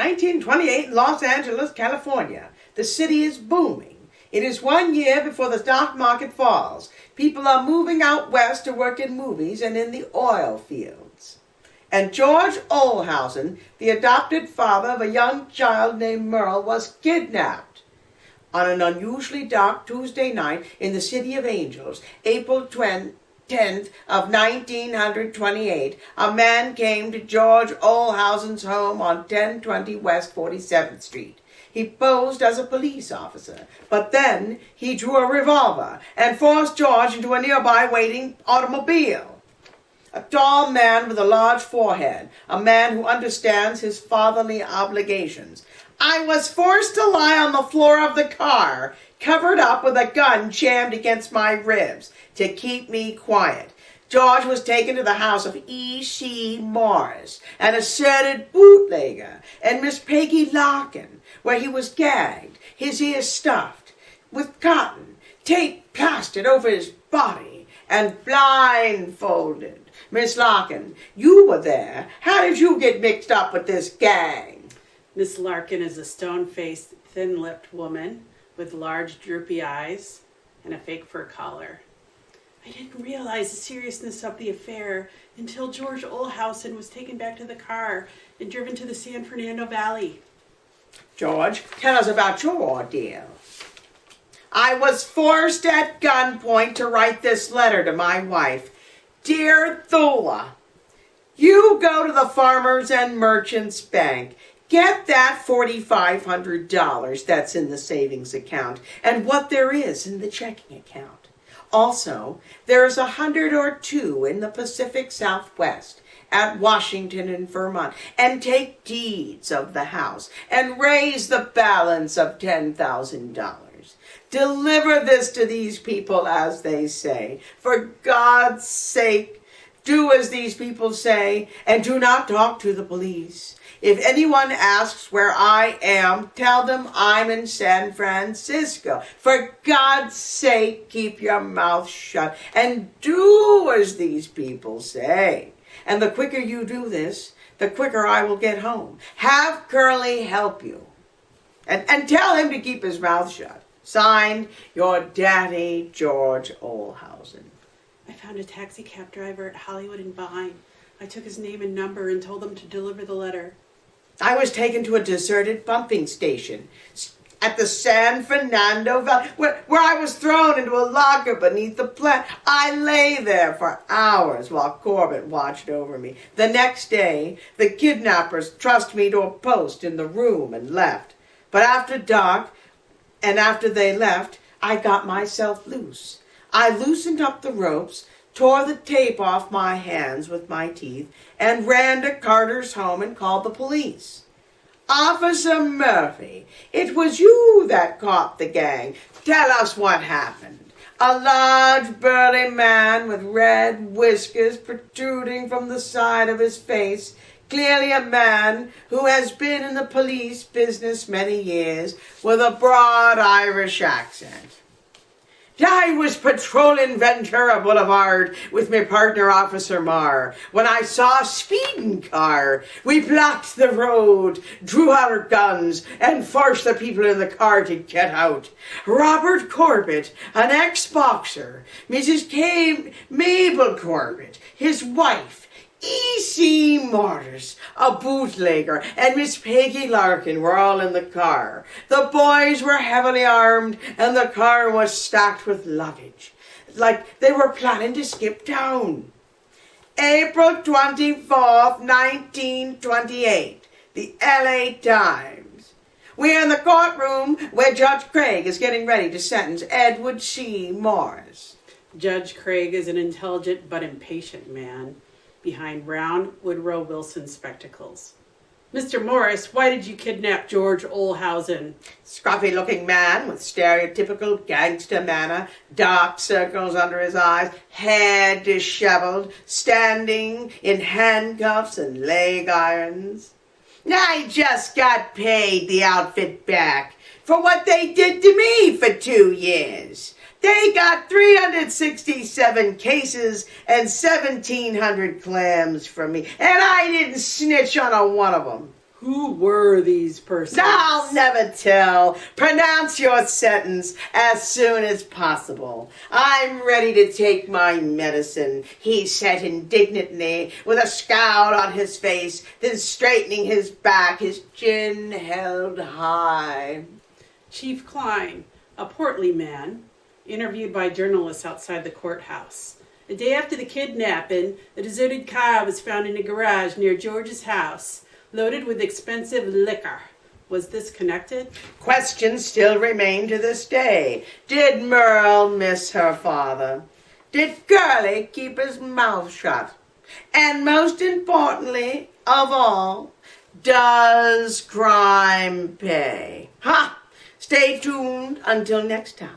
1928 in Los Angeles, California. The city is booming. It is 1 year before the stock market falls. People are moving out west to work in movies and in the oil fields. And George Ohlhausen, the adopted father of a young child named Merle, was kidnapped. On an unusually dark Tuesday night in the City of Angels, April 10th of 1928, a man came to George Ohlhausen's home on 1020 West 47th Street. He posed as a police officer, but then he drew a revolver and forced George into a nearby waiting automobile. A tall man with a large forehead, a man who understands his fatherly obligations. I was forced to lie on the floor of the car, covered up with a gun jammed against my ribs to keep me quiet. George was taken to the house of E.C. Morris, an asserted bootlegger, and Miss Peggy Larkin, where he was gagged, his ears stuffed with cotton, tape plastered over his body, and blindfolded. Miss Larkin, you were there. How did you get mixed up with this gang? Miss Larkin is a stone-faced, thin-lipped woman with large, droopy eyes and a fake fur collar. I didn't realize the seriousness of the affair until George Ohlhausen was taken back to the car and driven to the San Fernando Valley. George, tell us about your ordeal. I was forced at gunpoint to write this letter to my wife. Dear Thula, you go to the Farmers and Merchants Bank. Get that $4,500 that's in the savings account and what there is in the checking account. Also, there is 100 or 2 in the Pacific Southwest at Washington and Vermont, and take deeds of the house and raise the balance of $10,000. Deliver this to these people as they say. For God's sake, do as these people say, and do not talk to the police. If anyone asks where I am, tell them I'm in San Francisco. For God's sake, keep your mouth shut and do as these people say. And the quicker you do this, the quicker I will get home. Have Curly help you. And tell him to keep his mouth shut. Signed, your daddy, George Ohlhausen. I found a taxi cab driver at Hollywood and Vine. I took his name and number and told them to deliver the letter. I was taken to a deserted pumping station at the San Fernando Valley, where I was thrown into a locker beneath the plant. I lay there for hours while Corbett watched over me. The next day, the kidnappers trussed me to a post in the room and left. But after dark, and after they left, I got myself loose. I loosened up the ropes, tore the tape off my hands with my teeth, and ran to Carter's home and called the police. Officer Murphy, it was you that caught the gang. Tell us what happened. A large, burly man with red whiskers protruding from the side of his face, clearly a man who has been in the police business many years, with a broad Irish accent. I was patrolling Ventura Boulevard with my partner, Officer Marr, when I saw a speeding car. We blocked the road, drew our guns, and forced the people in the car to get out. Robert Corbett, an ex-boxer, Mrs. Mabel Corbett, his wife, E.C. Morris, a bootlegger, and Miss Peggy Larkin were all in the car. The boys were heavily armed, and the car was stacked with luggage, like they were planning to skip town. April 24th, 1928, the L.A. Times. We're in the courtroom where Judge Craig is getting ready to sentence Edward C. Morris. Judge Craig is an intelligent but impatient man behind brown Woodrow Wilson spectacles. Mr. Morris, why did you kidnap George Ohlhausen? Scruffy-looking man with stereotypical gangster manner, dark circles under his eyes, hair disheveled, standing in handcuffs and leg irons. I just got paid the outfit back for what they did to me for 2 years. They got 367 cases and 1,700 clams from me, and I didn't snitch on one of them. Who were these persons? I'll never tell. Pronounce your sentence as soon as possible. I'm ready to take my medicine, he said indignantly, with a scowl on his face, then straightening his back, his chin held high. Chief Klein, a portly man, interviewed by journalists outside the courthouse. A day after the kidnapping, a deserted car was found in a garage near George's house, loaded with expensive liquor. Was this connected? Questions still remain to this day. Did Merle miss her father? Did Curly keep his mouth shut? And most importantly of all, does crime pay? Ha! Stay tuned until next time.